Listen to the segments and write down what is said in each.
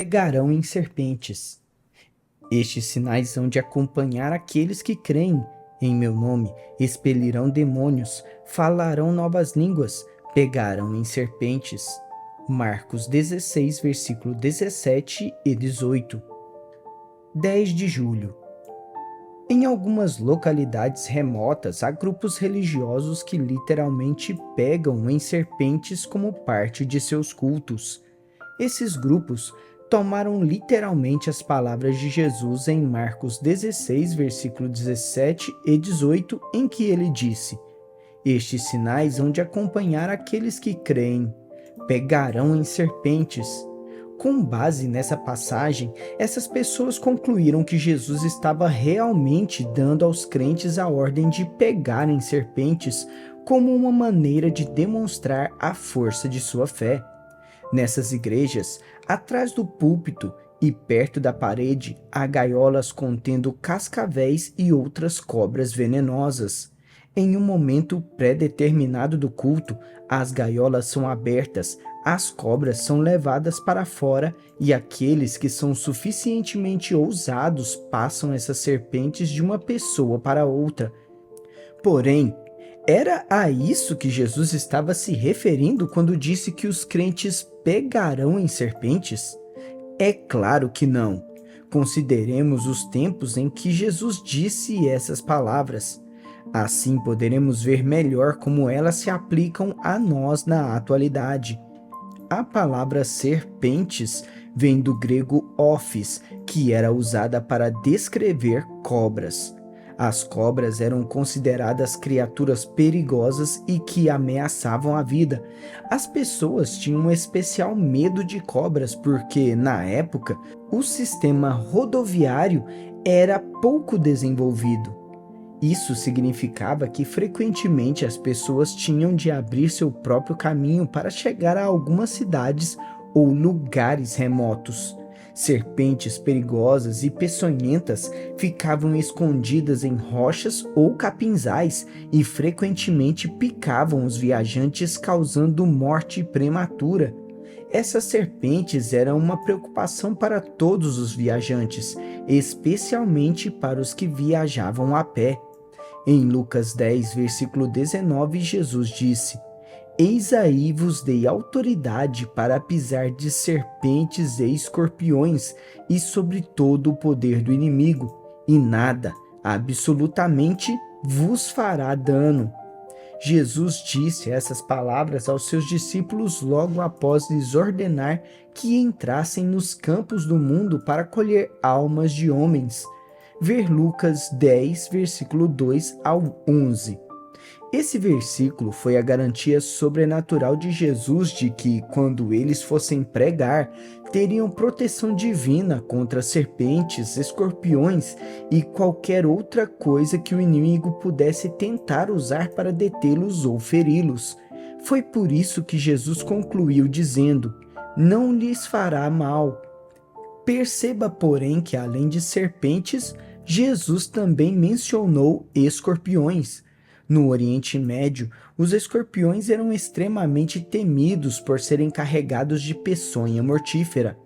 pegarão em serpentes. Estes sinais hão de acompanhar aqueles que creem. Em meu nome expelirão demônios, falarão novas línguas, pegarão em serpentes. Marcos 16, versículo 17 e 18. 10 de julho. Em algumas localidades remotas, há grupos religiosos que literalmente pegam em serpentes como parte de seus cultos. Esses grupos tomaram literalmente as palavras de Jesus em Marcos 16, versículo 17 e 18, em que ele disse: Estes sinais hão de acompanhar aqueles que creem, pegarão em serpentes. Com base nessa passagem, essas pessoas concluíram que Jesus estava realmente dando aos crentes a ordem de pegarem serpentes como uma maneira de demonstrar a força de sua fé. Nessas igrejas, atrás do púlpito e perto da parede, há gaiolas contendo cascavéis e outras cobras venenosas. Em um momento pré-determinado do culto, as gaiolas são abertas, as cobras são levadas para fora e aqueles que são suficientemente ousados passam essas serpentes de uma pessoa para outra. Porém, era a isso que Jesus estava se referindo quando disse que os crentes pegarão em serpentes? É claro que não. Consideremos os tempos em que Jesus disse essas palavras. Assim poderemos ver melhor como elas se aplicam a nós na atualidade. A palavra serpentes vem do grego ophis, que era usada para descrever cobras. As cobras eram consideradas criaturas perigosas e que ameaçavam a vida. As pessoas tinham um especial medo de cobras porque, na época, o sistema rodoviário era pouco desenvolvido. Isso significava que frequentemente as pessoas tinham de abrir seu próprio caminho para chegar a algumas cidades ou lugares remotos. Serpentes perigosas e peçonhentas ficavam escondidas em rochas ou capinzais e frequentemente picavam os viajantes, causando morte prematura. Essas serpentes eram uma preocupação para todos os viajantes, especialmente para os que viajavam a pé. Em Lucas 10, versículo 19, Jesus disse: Eis aí vos dei autoridade para pisar de serpentes e escorpiões e sobre todo o poder do inimigo, e nada, absolutamente, vos fará dano. Jesus disse essas palavras aos seus discípulos logo após lhes ordenar que entrassem nos campos do mundo para colher almas de homens. Ver Lucas 10, versículo 2 ao 11. Esse versículo foi a garantia sobrenatural de Jesus de que, quando eles fossem pregar, teriam proteção divina contra serpentes, escorpiões e qualquer outra coisa que o inimigo pudesse tentar usar para detê-los ou feri-los. Foi por isso que Jesus concluiu dizendo: Não lhes fará mal. Perceba, porém, que além de serpentes, Jesus também mencionou escorpiões. No Oriente Médio, os escorpiões eram extremamente temidos por serem carregados de peçonha mortífera.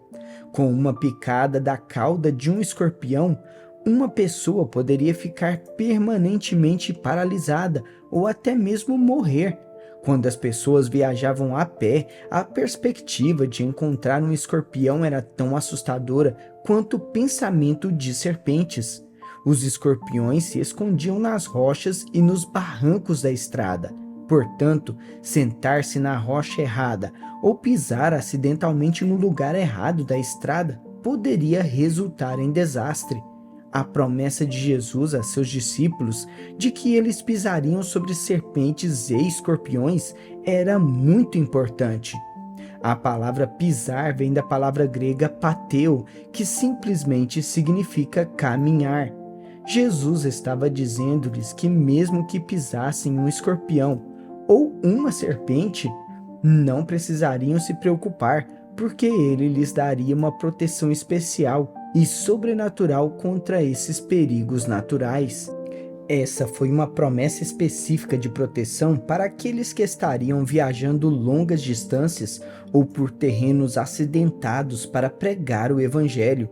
Com uma picada da cauda de um escorpião, uma pessoa poderia ficar permanentemente paralisada ou até mesmo morrer. Quando as pessoas viajavam a pé, a perspectiva de encontrar um escorpião era tão assustadora quanto o pensamento de serpentes. Os escorpiões se escondiam nas rochas e nos barrancos da estrada. Portanto, sentar-se na rocha errada ou pisar acidentalmente no lugar errado da estrada poderia resultar em desastre. A promessa de Jesus a seus discípulos de que eles pisariam sobre serpentes e escorpiões era muito importante. A palavra pisar vem da palavra grega pateu, que simplesmente significa caminhar. Jesus estava dizendo-lhes que mesmo que pisassem um escorpião ou uma serpente, não precisariam se preocupar, porque ele lhes daria uma proteção especial e sobrenatural contra esses perigos naturais. Essa foi uma promessa específica de proteção para aqueles que estariam viajando longas distâncias ou por terrenos acidentados para pregar o Evangelho.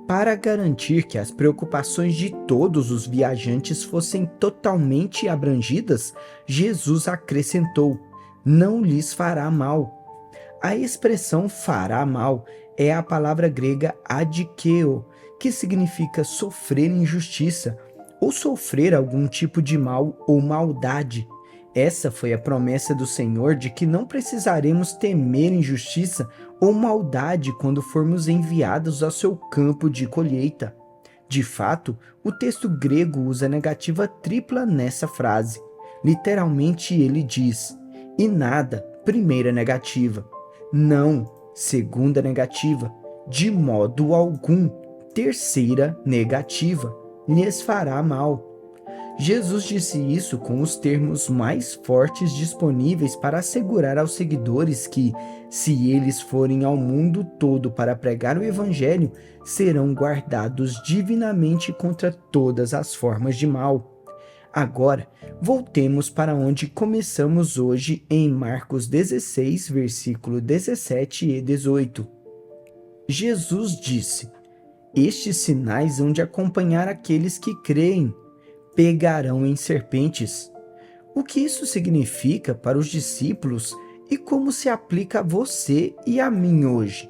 Para garantir que as preocupações de todos os viajantes fossem totalmente abrangidas, Jesus acrescentou: não lhes fará mal. A expressão fará mal é a palavra grega adikeo, que significa sofrer injustiça ou sofrer algum tipo de mal ou maldade. Essa foi a promessa do Senhor de que não precisaremos temer injustiça ou maldade quando formos enviados ao seu campo de colheita. De fato, o texto grego usa a negativa tripla nessa frase. Literalmente ele diz: e nada, primeira negativa; não, segunda negativa; de modo algum, terceira negativa, lhes fará mal. Jesus disse isso com os termos mais fortes disponíveis para assegurar aos seguidores que, se eles forem ao mundo todo para pregar o Evangelho, serão guardados divinamente contra todas as formas de mal. Agora, voltemos para onde começamos hoje em Marcos 16, versículo 17 e 18. Jesus disse: estes sinais hão de acompanhar aqueles que creem. Pegarão em serpentes. O que isso significa para os discípulos e como se aplica a você e a mim hoje?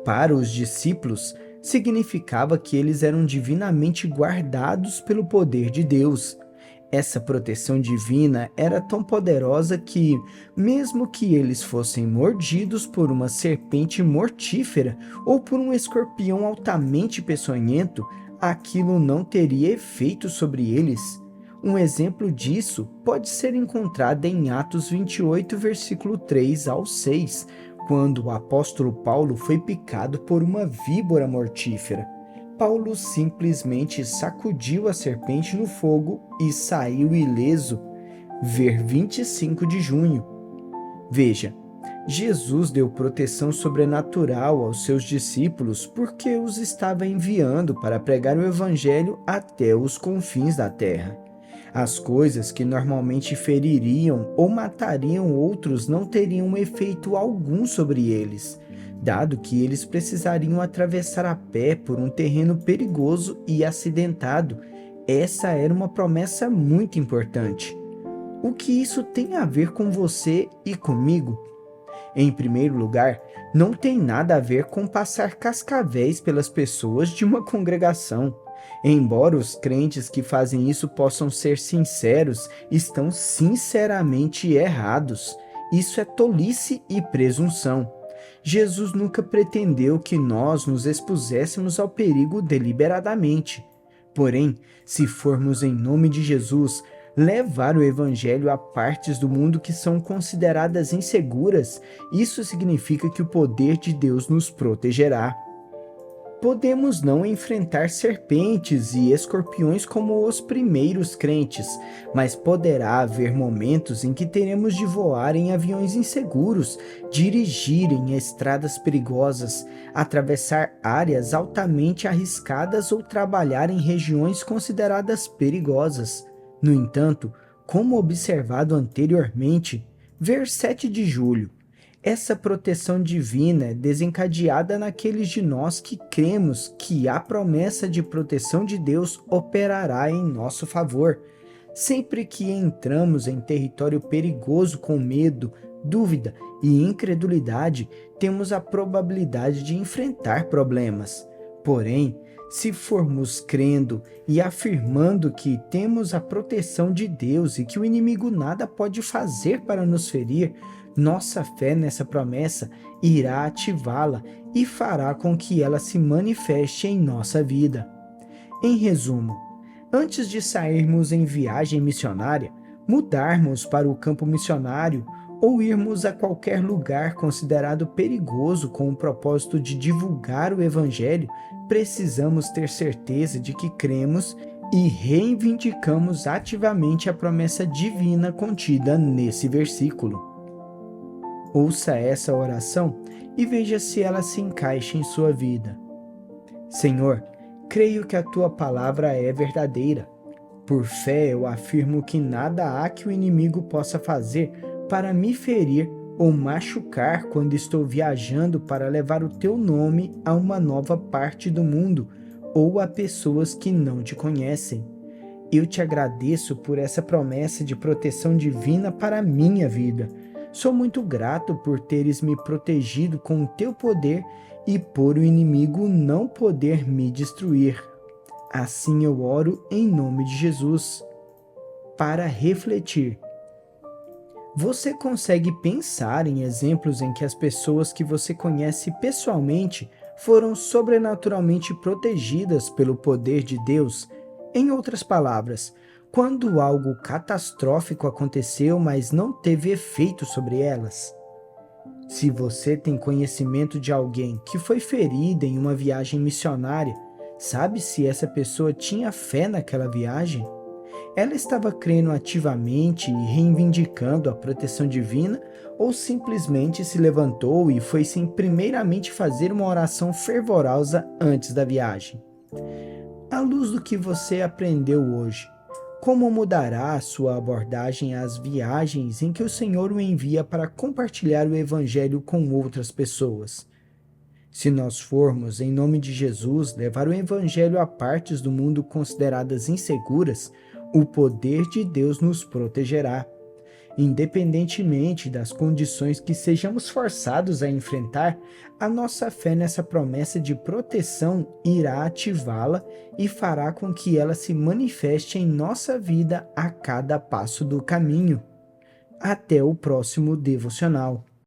Para os discípulos, significava que eles eram divinamente guardados pelo poder de Deus. Essa proteção divina era tão poderosa que, mesmo que eles fossem mordidos por uma serpente mortífera ou por um escorpião altamente peçonhento, aquilo não teria efeito sobre eles. Um exemplo disso pode ser encontrado em Atos 28, versículo 3 ao 6, quando o apóstolo Paulo foi picado por uma víbora mortífera. Paulo simplesmente sacudiu a serpente no fogo e saiu ileso. Ver 25 de junho. Veja, Jesus deu proteção sobrenatural aos seus discípulos porque os estava enviando para pregar o Evangelho até os confins da terra. As coisas que normalmente feririam ou matariam outros não teriam efeito algum sobre eles, dado que eles precisariam atravessar a pé por um terreno perigoso e acidentado. Essa era uma promessa muito importante. O que isso tem a ver com você e comigo? Em primeiro lugar, não tem nada a ver com passar cascavéis pelas pessoas de uma congregação. Embora os crentes que fazem isso possam ser sinceros, estão sinceramente errados. Isso é tolice e presunção. Jesus nunca pretendeu que nós nos expuséssemos ao perigo deliberadamente. Porém, se formos em nome de Jesus levar o Evangelho a partes do mundo que são consideradas inseguras, isso significa que o poder de Deus nos protegerá. Podemos não enfrentar serpentes e escorpiões como os primeiros crentes, mas poderá haver momentos em que teremos de voar em aviões inseguros, dirigir em estradas perigosas, atravessar áreas altamente arriscadas ou trabalhar em regiões consideradas perigosas. No entanto, como observado anteriormente, ver 7 de julho, essa proteção divina é desencadeada naqueles de nós que cremos que a promessa de proteção de Deus operará em nosso favor. Sempre que entramos em território perigoso com medo, dúvida e incredulidade, temos a probabilidade de enfrentar problemas. Porém, se formos crendo e afirmando que temos a proteção de Deus e que o inimigo nada pode fazer para nos ferir, nossa fé nessa promessa irá ativá-la e fará com que ela se manifeste em nossa vida. Em resumo, antes de sairmos em viagem missionária, mudarmos para o campo missionário ou irmos a qualquer lugar considerado perigoso com o propósito de divulgar o Evangelho, precisamos ter certeza de que cremos e reivindicamos ativamente a promessa divina contida nesse versículo. Ouça essa oração e veja se ela se encaixa em sua vida. Senhor, creio que a tua palavra é verdadeira. Por fé, eu afirmo que nada há que o inimigo possa fazer para me ferir ou machucar quando estou viajando para levar o teu nome a uma nova parte do mundo ou a pessoas que não te conhecem. Eu te agradeço por essa promessa de proteção divina para a minha vida. Sou muito grato por teres me protegido com o teu poder e por o inimigo não poder me destruir. Assim eu oro em nome de Jesus. Para refletir. Você consegue pensar em exemplos em que as pessoas que você conhece pessoalmente foram sobrenaturalmente protegidas pelo poder de Deus? Em outras palavras, quando algo catastrófico aconteceu, mas não teve efeito sobre elas? Se você tem conhecimento de alguém que foi ferida em uma viagem missionária, sabe se essa pessoa tinha fé naquela viagem? Ela estava crendo ativamente e reivindicando a proteção divina ou simplesmente se levantou e foi sem primeiramente fazer uma oração fervorosa antes da viagem? À luz do que você aprendeu hoje, como mudará a sua abordagem às viagens em que o Senhor o envia para compartilhar o Evangelho com outras pessoas? Se nós formos, em nome de Jesus, levar o Evangelho a partes do mundo consideradas inseguras, o poder de Deus nos protegerá. Independentemente das condições que sejamos forçados a enfrentar, a nossa fé nessa promessa de proteção irá ativá-la e fará com que ela se manifeste em nossa vida a cada passo do caminho. Até o próximo devocional.